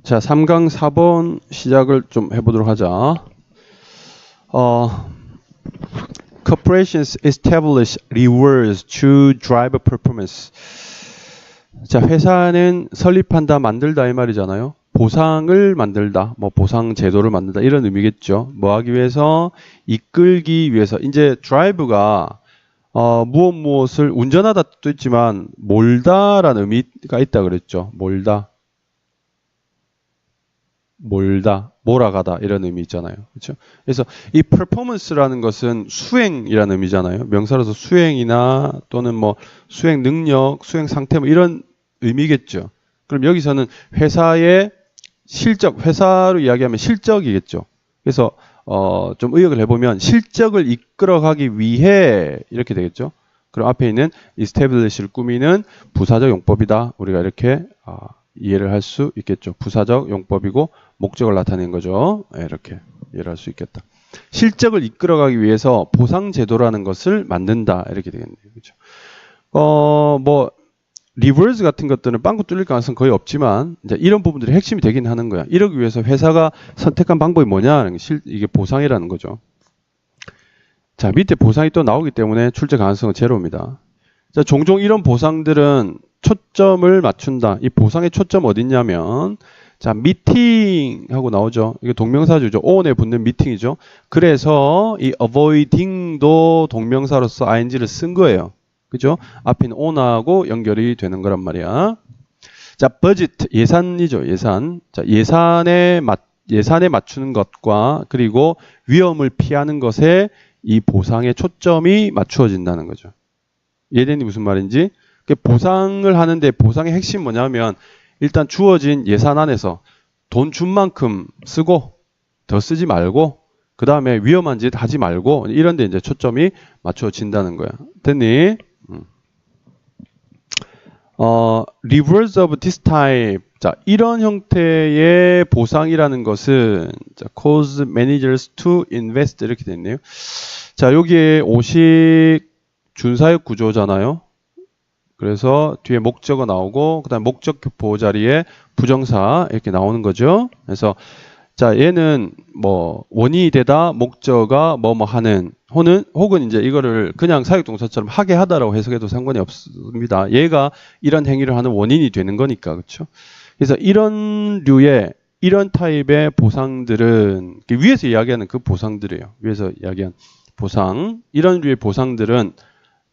자, 3강 4번 시작을 좀 해보도록 하자. Corporations establish rewards to drive performance. 자, 회사는 설립한다, 만들다 이 말이잖아요. 보상을 만들다, 뭐 보상 제도를 만들다 이런 의미겠죠. 뭐 하기 위해서? 이끌기 위해서. 이제 drive가 무엇을 운전하다 뜻도 있지만 몰다라는 의미가 있다 그랬죠. 몰아가다 이런 의미 있잖아요. 그렇죠? 그래서 이 performance라는 것은 수행이라는 의미잖아요. 명사로서 수행이나 또는 뭐 수행 능력, 수행 상태 뭐 이런 의미겠죠. 그럼 여기서는 회사의 실적, 회사로 이야기하면 실적이겠죠. 그래서 좀 의역을 해보면 실적을 이끌어가기 위해 이렇게 되겠죠. 그럼 앞에 있는 establish를 꾸미는 부사적 용법이다. 우리가 이렇게 이해를 할 수 있겠죠. 부사적 용법이고 목적을 나타내는 거죠. 이렇게 이해를 할 수 있겠다. 실적을 이끌어가기 위해서 보상 제도라는 것을 만든다. 이렇게 되겠네요. 그렇죠. 뭐 리버스 같은 것들은 빵꾸 뚫릴 가능성은 거의 없지만 이제 이런 부분들이 핵심이 되긴 하는 거야. 이러기 위해서 회사가 선택한 방법이 뭐냐? 이게 보상이라는 거죠. 자, 밑에 보상이 또 나오기 때문에 출제 가능성은 제로입니다. 자, 종종 이런 보상들은 초점을 맞춘다. 이 보상의 초점 어딨냐면, 자, 미팅하고 나오죠. 이게 동명사주죠. on에 붙는 미팅이죠. 그래서 이 avoiding도 동명사로서 ing를 쓴 거예요. 그죠? 앞에 있는 on하고 연결이 되는 거란 말이야. 자, budget, 예산이죠. 예산. 자, 예산에 맞추는 것과 그리고 위험을 피하는 것에 이 보상의 초점이 맞추어진다는 거죠. 이해되니 무슨 말인지? 보상을 하는데 보상의 핵심이 뭐냐면 일단 주어진 예산 안에서 돈 준 만큼 쓰고 더 쓰지 말고 그 다음에 위험한 짓 하지 말고 이런 데 이제 초점이 맞춰진다는 거야. 됐니? Rewards of this type. 자, 이런 형태의 보상이라는 것은 자, cause managers to invest 이렇게 됐네요. 자, 여기에 오식 준사역 구조잖아요. 그래서 뒤에 목적어 나오고 그다음 목적격 보호 자리에 부정사 이렇게 나오는 거죠. 그래서 자, 얘는 뭐 원인이 되다 목적어가 뭐뭐 하는 혹은 이제 이거를 그냥 사역동사처럼 하게 하다라고 해석해도 상관이 없습니다. 얘가 이런 행위를 하는 원인이 되는 거니까. 그렇죠? 그래서 이런 류의 이런 타입의 보상들은 위에서 이야기하는 그 보상들이에요. 위에서 이야기한 보상. 이런 류의 보상들은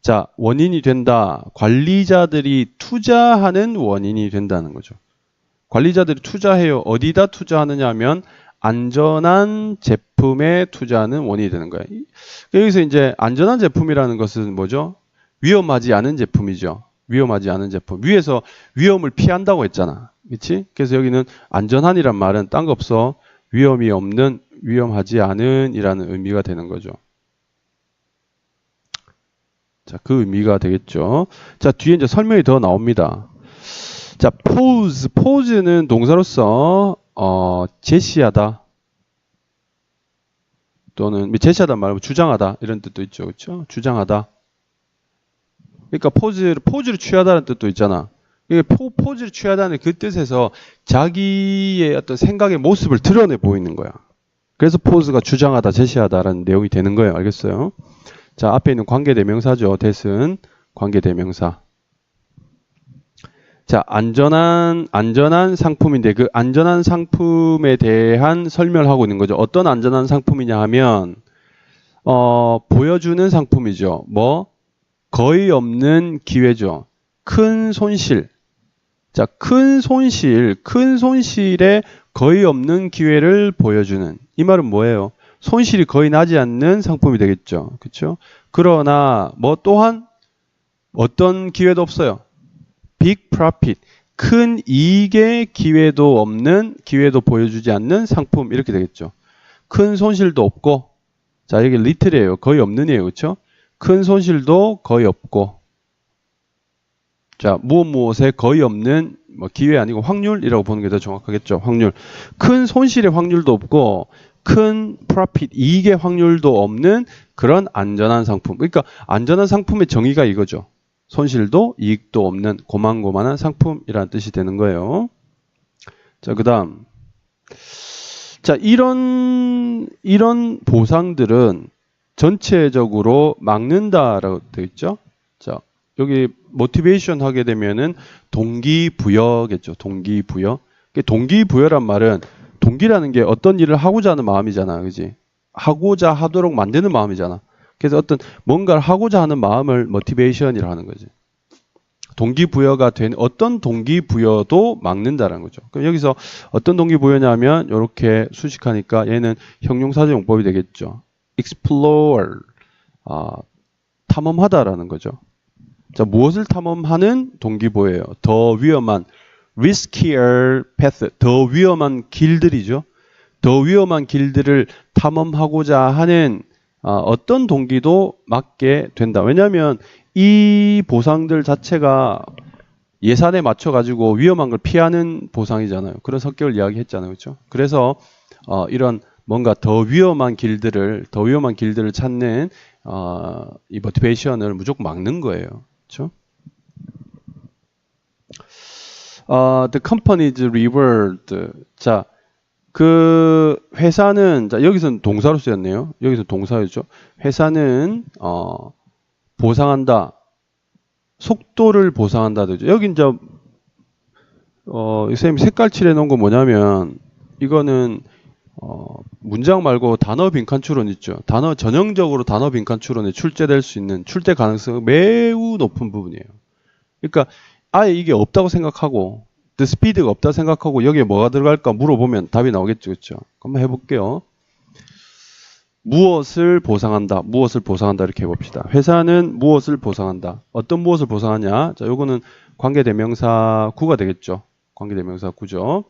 자, 원인이 된다. 관리자들이 투자하는 원인이 된다는 거죠. 관리자들이 투자해요. 어디다 투자하느냐 하면 안전한 제품에 투자하는 원인이 되는 거예요. 여기서 이제 안전한 제품이라는 것은 뭐죠? 위험하지 않은 제품이죠. 위험하지 않은 제품. 위에서 위험을 피한다고 했잖아. 그렇지? 그래서 여기는 안전한이란 말은 딴 거 없어. 위험이 없는, 위험하지 않은 이라는 의미가 되는 거죠. 자, 그 의미가 되겠죠. 자, 뒤에 이제 설명이 더 나옵니다. 자, pose는 동사로서 제시하다 또는 제시하다 말고 주장하다 이런 뜻도 있죠. 그렇죠? 주장하다. 그러니까 포즈를 취하다는 뜻도 있잖아. 포즈를 취하다는 그 뜻에서 자기의 어떤 생각의 모습을 드러내 보이는 거야. 그래서 포즈가 주장하다, 제시하다라는 내용이 되는 거예요. 알겠어요? 자, 앞에 있는 관계대명사죠. that은 관계대명사. 자, 안전한 상품인데 그 안전한 상품에 대한 설명을 하고 있는 거죠. 어떤 안전한 상품이냐 하면 보여주는 상품이죠. 뭐 거의 없는 기회죠. 큰 손실. 자, 큰 손실에 거의 없는 기회를 보여주는. 이 말은 뭐예요? 손실이 거의 나지 않는 상품이 되겠죠. 그렇죠? 그러나 뭐 또한 어떤 기회도 없어요. big profit, 큰 이익의 기회도 보여주지 않는 상품 이렇게 되겠죠. 큰 손실도 없고, 자, 여기 little이에요. 거의 없는이에요. 그렇죠? 큰 손실도 거의 없고, 자, 무엇에 거의 없는 뭐 기회 아니고 확률이라고 보는 게 더 정확하겠죠. 확률. 큰 손실의 확률도 없고 큰 profit, 이익의 확률도 없는 그런 안전한 상품. 그러니까 안전한 상품의 정의가 이거죠. 손실도 이익도 없는 고만고만한 상품이라는 뜻이 되는 거예요. 자, 그다음. 자, 이런 보상들은 전체적으로 막는다라고 되어 있죠. 자, 여기 모티베이션 하게 되면은 동기부여겠죠. 동기부여. 동기부여란 말은 동기라는 게 어떤 일을 하고자 하는 마음이잖아. 그지? 하고자 하도록 만드는 마음이잖아. 그래서 어떤 뭔가를 하고자 하는 마음을 모티베이션이라 하는 거지. 동기부여가 된 어떤 동기부여도 막는다라는 거죠. 그럼 여기서 어떤 동기부여냐면 이렇게 수식하니까 얘는 형용사적용법이 되겠죠. explore, 탐험하다라는 거죠. 자, 무엇을 탐험하는 동기부여예요? 더 위험한 riskier path, 더 위험한 길들이죠. 더 위험한 길들을 탐험하고자 하는 어떤 동기도 막게 된다. 왜냐하면 이 보상들 자체가 예산에 맞춰가지고 위험한 걸 피하는 보상이잖아요. 그런 성격을 이야기했잖아요. 그렇죠? 그래서 이런 뭔가 더 위험한 길들을 찾는 이 모티베이션을 무조건 막는 거예요. 그렇죠? The company's reward. 자, 그 회사는 자 여기서는 동사로 쓰였네요. 여기서 동사였죠. 회사는 보상한다. 속도를 보상한다. 여기 이제 선생님이 색깔 칠해 놓은 거 뭐냐면 이거는 문장 말고 단어 빈칸 추론 있죠. 전형적으로 단어 빈칸 추론에 출제될 수 있는 출제 가능성이 매우 높은 부분이에요. 그러니까 아예 이게 없다고 생각하고 the speed가 없다 생각하고 여기에 뭐가 들어갈까 물어보면 답이 나오겠죠. 그렇죠? 한번 해볼게요. 무엇을 보상한다. 무엇을 보상한다 이렇게 해봅시다. 회사는 무엇을 보상한다. 어떤 무엇을 보상하냐. 자, 요거는 관계대명사 구가 되겠죠. 관계대명사 구죠.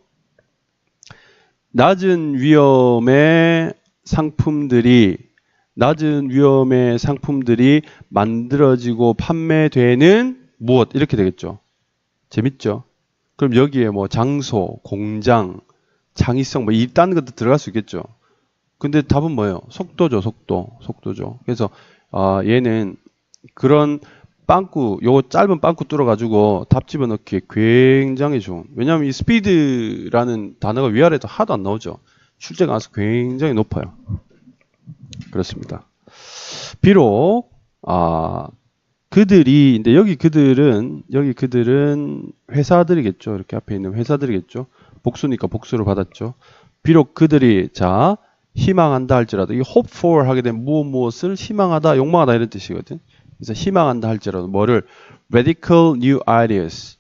낮은 위험의 상품들이 만들어지고 판매되는 무엇 이렇게 되겠죠. 재밌죠? 그럼 여기에 뭐 장소, 공장, 창의성 뭐 이딴 것도 들어갈 수 있겠죠. 근데 답은 뭐예요? 속도죠, 속도죠. 그래서 얘는 그런 빵꾸, 요거 짧은 빵꾸 뚫어가지고 답 집어넣기에 굉장히 좋은. 왜냐하면 이 스피드라는 단어가 위아래도 하도 안 나오죠. 출제 가능성이 굉장히 높아요. 그렇습니다. 비록 근데 여기 그들은 회사들이겠죠. 이렇게 앞에 있는 회사들이겠죠. 복수니까 복수를 받았죠. 비록 그들이 희망한다 할지라도 이 hope for 하게 되면 무엇을 희망하다, 욕망하다 이런 뜻이거든. 그래서 희망한다 할지라도 뭐를 radical new ideas.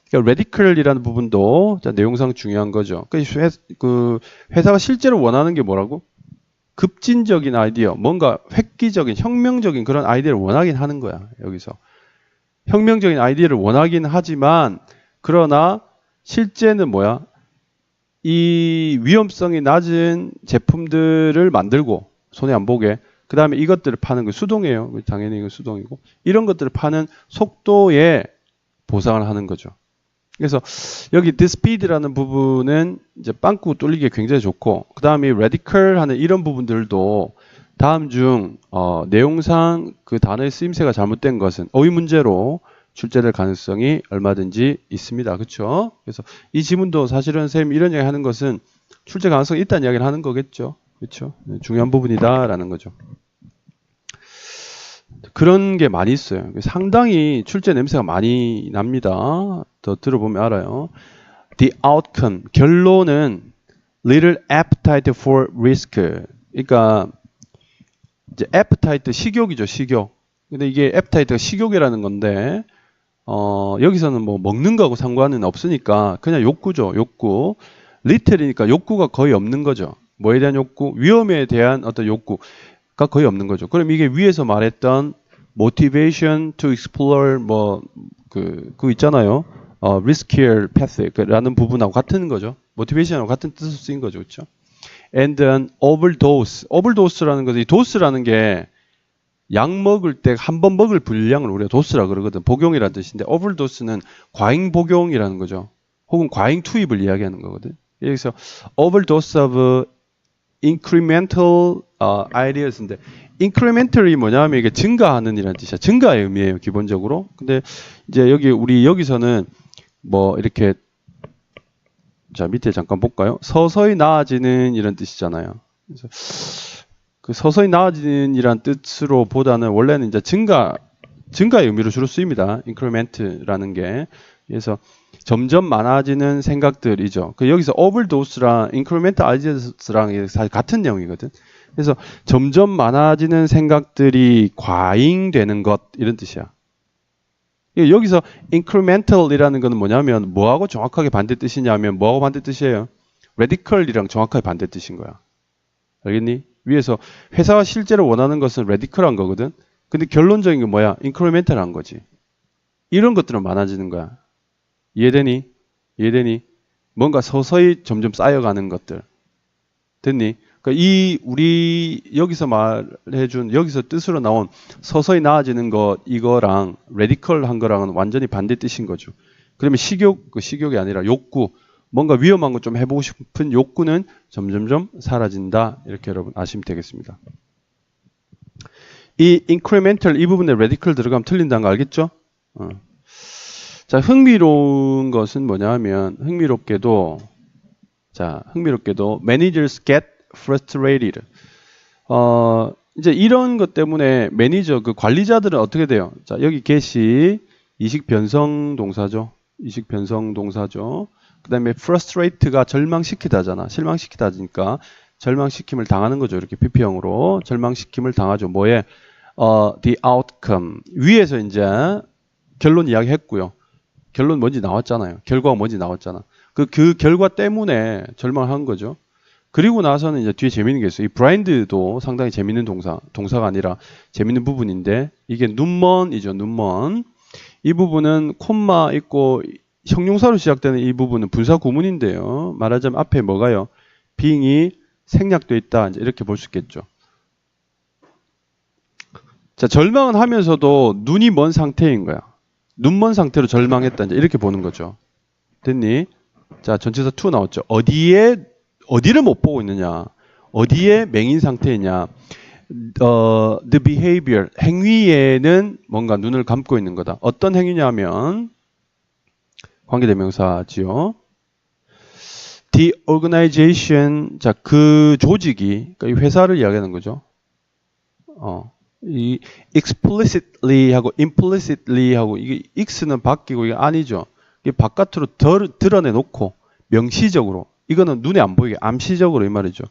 그러니까 radical이라는 부분도 내용상 중요한 거죠. 그 회사가 실제로 원하는 게 뭐라고? 급진적인 아이디어, 뭔가 획기적인, 혁명적인 그런 아이디어를 원하긴 하는 거야. 여기서 혁명적인 아이디어를 원하긴 하지만 그러나 실제는 뭐야? 이 위험성이 낮은 제품들을 만들고 손에 안 보게 그 다음에 이것들을 파는 거 수동이에요. 당연히 이건 수동이고 이런 것들을 파는 속도에 보상을 하는 거죠. 그래서 여기 the speed라는 부분은 이제 빵꾸 뚫리기에 굉장히 좋고 그 다음에 radical 하는 이런 부분들도 다음 중 내용상 그 단어의 쓰임새가 잘못된 것은 어휘 문제로 출제될 가능성이 얼마든지 있습니다. 그렇죠? 그래서 이 지문도 사실은 선생님 이런 이야기 하는 것은 출제 가능성이 있다는 이야기를 하는 거겠죠. 그렇죠? 중요한 부분이다라는 거죠. 그런 게 많이 있어요. 상당히 출제 냄새가 많이 납니다. 더 들어보면 알아요. The outcome, 결론은 little appetite for risk. 그러니까 이제 appetite 식욕이죠, 식욕. 근데 이게 appetite가 식욕이라는 건데 여기서는 뭐 먹는 거하고 상관은 없으니까 그냥 욕구죠, 욕구. little이니까 욕구가 거의 없는 거죠. 뭐에 대한 욕구? 위험에 대한 어떤 욕구가 거의 없는 거죠. 그럼 이게 위에서 말했던 motivation to explore 그거 있잖아요. riskier path라는 부분하고 같은 거죠. motivation하고 같은 뜻을 쓰인 거죠. 그렇죠? And an overdose라는 것이 dose라는 게 약 먹을 때 한 번 먹을 분량을 우리가 도스라 그러거든. 복용이라는 뜻인데 overdose는 과잉 복용이라는 거죠. 혹은 과잉 투입을 이야기하는 거거든. 여기서 overdose of incremental ideas인데 incremental이 뭐냐면 이게 증가하는 이라는 뜻이야. 증가의 의미예요, 기본적으로. 근데 이제 우리 여기서는 뭐 이렇게 자, 밑에 잠깐 볼까요? 서서히 나아지는 이런 뜻이잖아요. 그래서 그 서서히 나아지는 이란 뜻으로 보다는 원래는 이제 증가의 의미로 주로 쓰입니다. increment라는 게. 그래서 점점 많아지는 생각들이죠. 그 여기서 overdose랑 incremental ideas랑 사실 같은 내용이거든. 그래서 점점 많아지는 생각들이 과잉되는 것 이런 뜻이야. 여기서 incremental이라는 것은 뭐냐면 뭐하고 정확하게 반대 뜻이냐면 뭐하고 반대 뜻이에요? radical이랑 정확하게 반대 뜻인 거야. 알겠니? 위에서 회사가 실제로 원하는 것은 radical한 거거든. 근데 결론적인 게 뭐야? incremental한 거지. 이런 것들은 많아지는 거야. 이해되니? 이해되니? 뭔가 서서히 점점 쌓여가는 것들. 됐니? 그러니까 우리 여기서 말해준 여기서 뜻으로 나온 서서히 나아지는 것 이거랑 레디컬한 거랑은 완전히 반대 뜻인 거죠. 그러면 식욕이 아니라 욕구, 뭔가 위험한 거 좀 해보고 싶은 욕구는 점점점 사라진다. 이렇게 여러분 아시면 되겠습니다. 이 incremental 이 부분에 radical 들어가면 틀린다는 거 알겠죠? 자, 흥미로운 것은 뭐냐면 흥미롭게도 managers get frustrated. 이제 이런 것 때문에 매니저 그 관리자들은 어떻게 돼요? 자, 여기 get이 이식 변성 동사죠. 그다음에 frustrate가 절망시키다잖아. 실망시키다니까 절망시킴을 당하는 거죠. 이렇게 PP형으로 절망시킴을 당하죠. 뭐에? the outcome. 위에서 이제 결론 이야기했고요. 결론 뭔지 나왔잖아요. 결과가 뭔지 나왔잖아. 그 결과 때문에 절망한 거죠. 그리고 나서는 이제 뒤에 재밌는 게 있어요. 이 blind도 상당히 재밌는 동사가 아니라 재밌는 부분인데 이게 눈먼이죠. 눈먼. 이 부분은 콤마 있고 형용사로 시작되는 이 부분은 분사 구문인데요. 말하자면 앞에 뭐가요? being이 생략되어 있다. 이제 이렇게 볼 수 있겠죠. 자, 절망은 하면서도 눈이 먼 상태인 거야. 눈먼 상태로 절망했다. 이제 이렇게 보는 거죠. 됐니? 자, 전치사 to 나왔죠. 어디를 못 보고 있느냐? 어디에 맹인 상태이냐? The behavior, 행위에는 뭔가 눈을 감고 있는 거다. 어떤 행위냐면 관계대명사지요. The organization, 자, 그 조직이, 그러니까 이 회사를 이야기하는 거죠. 이 explicitly 하고 implicitly 하고 이게 x는 바뀌고 이게 아니죠. 이게 바깥으로 드러내놓고 명시적으로 이거는 눈에 안 보이게 암시적으로 이 말이죠.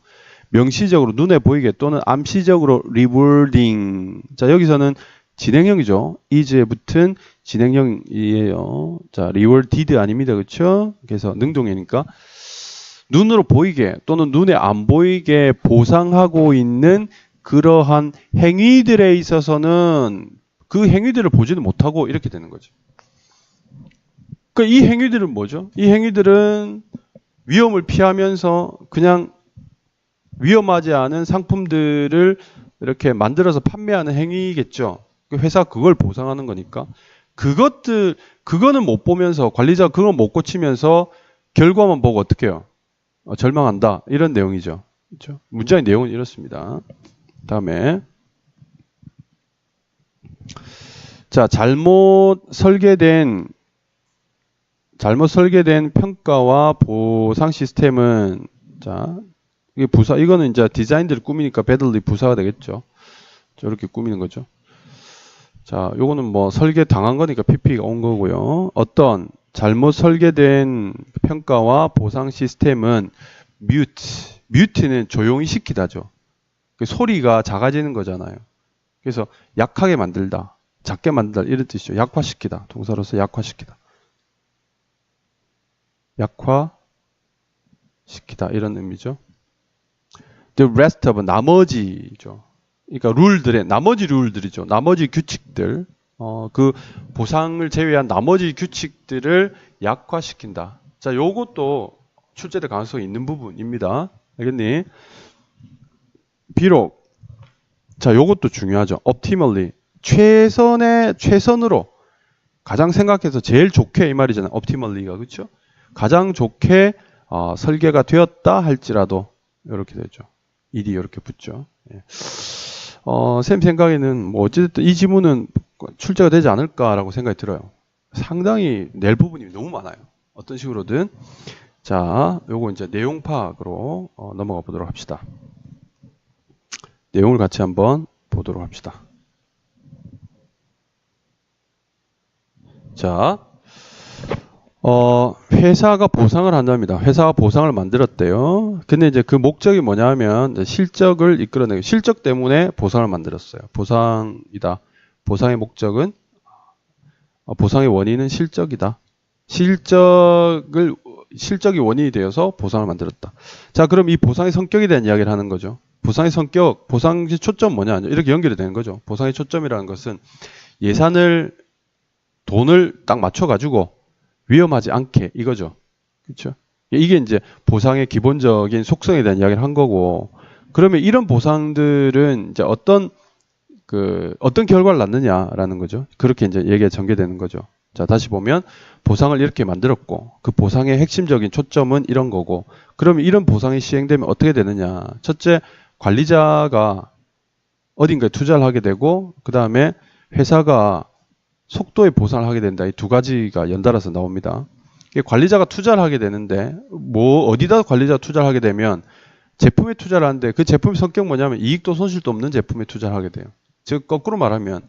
명시적으로 눈에 보이게 또는 암시적으로 rewarding. 자, 여기서는 진행형이죠. is에 붙은 진행형이에요. 자, rewarded 아닙니다. 그렇죠? 그래서 능동이니까 눈으로 보이게 또는 눈에 안 보이게 보상하고 있는 그러한 행위들에 있어서는 그 행위들을 보지는 못하고 이렇게 되는 거죠. 그러니까 이 행위들은 뭐죠? 이 행위들은 위험을 피하면서 그냥 위험하지 않은 상품들을 이렇게 만들어서 판매하는 행위겠죠. 회사 그걸 보상하는 거니까. 그거는 못 보면서 관리자가 그걸 못 고치면서 결과만 보고 어떻게 해요? 절망한다. 이런 내용이죠. 그렇죠? 문장의 내용은 이렇습니다. 다음에 자, 잘못 설계된 평가와 보상 시스템은 자, 이게 이거는 이제 디자인들을 꾸미니까 badly 부사가 되겠죠. 저렇게 꾸미는 거죠. 자, 요거는 뭐 설계 당한 거니까 PP가 온 거고요. 어떤 잘못 설계된 평가와 보상 시스템은 mute는 조용히 시키다죠. 소리가 작아지는 거잖아요. 그래서 약하게 만들다, 작게 만들다 이런 뜻이죠. 약화시키다. 동사로서 약화시키다. 약화시키다 이런 의미죠. The rest of 나머지죠. 그러니까 나머지 룰들이죠. 나머지 규칙들. 그 보상을 제외한 나머지 규칙들을 약화시킨다. 자, 요것도 출제될 가능성이 있는 부분입니다. 알겠니? 비록 자, 요것도 중요하죠. optimally 최선으로 가장 생각해서 제일 좋게 이 말이잖아요. optimally가 그렇죠? 가장 좋게 설계가 되었다 할지라도 이렇게 되죠. 일이 이렇게 붙죠. 예. 쌤 생각에는 뭐 어쨌든 이 지문은 출제가 되지 않을까라고 생각이 들어요. 상당히 낼 부분이 너무 많아요. 어떤 식으로든. 자, 요거 이제 내용 파악으로 넘어가 보도록 합시다. 내용을 같이 한번 보도록 합시다. 자, 회사가 보상을 한답니다. 회사가 보상을 만들었대요. 근데 이제 그 목적이 뭐냐면 실적을 이끌어내고 실적 때문에 보상을 만들었어요. 보상이다. 보상의 목적은 보상의 원인은 실적이다. 실적이 원인이 되어서 보상을 만들었다. 자, 그럼 이 보상의 성격에 대한 이야기를 하는 거죠. 보상의 성격, 보상의 초점 뭐냐? 이렇게 연결이 되는 거죠. 보상의 초점이라는 것은 돈을 딱 맞춰가지고 위험하지 않게 이거죠. 그렇죠? 이게 이제 보상의 기본적인 속성에 대한 이야기를 한 거고, 그러면 이런 보상들은 이제 어떤 결과를 낳느냐라는 거죠. 그렇게 이제 얘기가 전개되는 거죠. 자, 다시 보면 보상을 이렇게 만들었고, 그 보상의 핵심적인 초점은 이런 거고, 그러면 이런 보상이 시행되면 어떻게 되느냐? 첫째, 관리자가 어딘가에 투자를 하게 되고, 그 다음에 회사가 속도의 보상을 하게 된다. 이 두 가지가 연달아서 나옵니다. 관리자가 투자를 하게 되는데, 어디다 관리자가 투자를 하게 되면 제품에 투자를 하는데 그 제품의 성격 뭐냐면 이익도 손실도 없는 제품에 투자를 하게 돼요. 즉, 거꾸로 말하면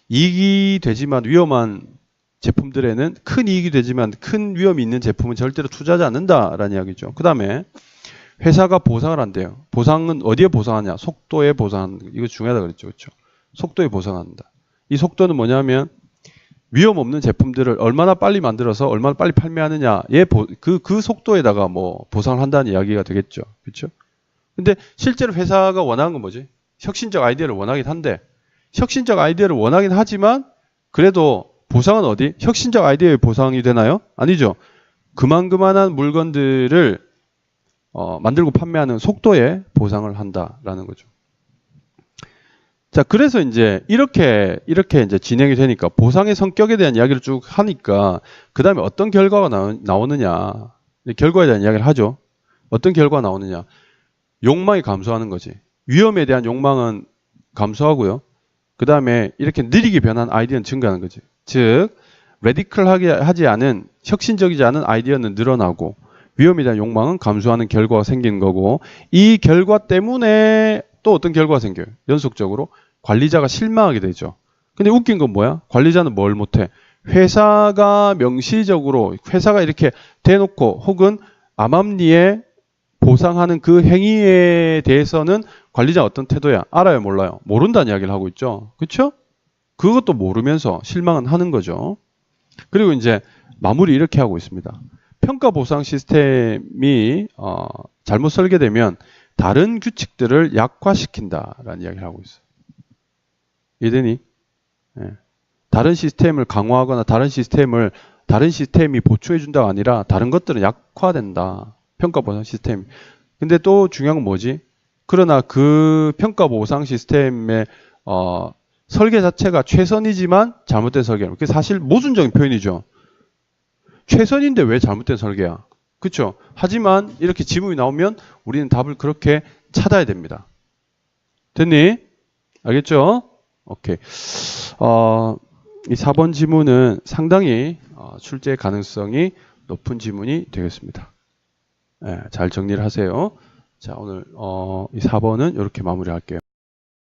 이익이 되지만 위험한 제품들에는 큰 이익이 되지만 큰 위험이 있는 제품은 절대로 투자하지 않는다라는 이야기죠. 그 다음에 회사가 보상을 한대요. 보상은 어디에 보상하냐? 속도에 보상하는 거. 이거 중요하다 그랬죠. 그렇죠? 속도에 보상한다. 이 속도는 뭐냐면 위험 없는 제품들을 얼마나 빨리 만들어서 얼마나 빨리 판매하느냐의 그 속도에다가 뭐 보상을 한다는 이야기가 되겠죠. 그렇죠? 근데 실제로 회사가 원하는 건 뭐지? 혁신적 아이디어를 원하긴 한데, 혁신적 아이디어를 원하긴 하지만 그래도 보상은 어디? 혁신적 아이디어의 보상이 되나요? 아니죠. 그만한 물건들을 만들고 판매하는 속도에 보상을 한다라는 거죠. 자, 그래서 이제 이렇게 이제 진행이 되니까 보상의 성격에 대한 이야기를 쭉 하니까 그 다음에 어떤 결과가 나오느냐, 결과에 대한 이야기를 하죠. 어떤 결과가 나오느냐, 욕망이 감소하는 거지. 위험에 대한 욕망은 감소하고요. 그 다음에 이렇게 느리게 변한 아이디어는 증가하는 거지. 즉, 레디컬하게 하지 않은, 혁신적이지 않은 아이디어는 늘어나고 위험에 대한 욕망은 감소하는 결과가 생기는 거고, 이 결과 때문에 또 어떤 결과가 생겨요? 연속적으로 관리자가 실망하게 되죠. 근데 웃긴 건 뭐야? 관리자는 뭘 못해? 회사가 명시적으로 회사가 이렇게 대놓고 혹은 암암리에 보상하는 그 행위에 대해서는 관리자 어떤 태도야? 알아요, 몰라요? 모른다는 이야기를 하고 있죠. 그렇죠? 그것도 모르면서 실망은 하는 거죠. 그리고 이제 마무리 이렇게 하고 있습니다. 평가 보상 시스템이 잘못 설계되면 다른 규칙들을 약화시킨다라는 이야기를 하고 있어요. 이해되니? 네. 다른 시스템을 강화하거나 다른 시스템이 보충해준다가 아니라 다른 것들은 약화된다. 평가 보상 시스템. 근데 또 중요한 건 뭐지? 그러나 그 평가 보상 시스템의 설계 자체가 최선이지만 잘못된 설계는. 그게 사실 모순적인 표현이죠. 최선인데 왜 잘못된 설계야? 그렇죠? 하지만 이렇게 지문이 나오면 우리는 답을 그렇게 찾아야 됩니다. 됐니? 알겠죠? 오케이. 이 4번 지문은 상당히 출제 가능성이 높은 지문이 되겠습니다. 네, 잘 정리를 하세요. 자, 오늘 이 4번은 이렇게 마무리할게요.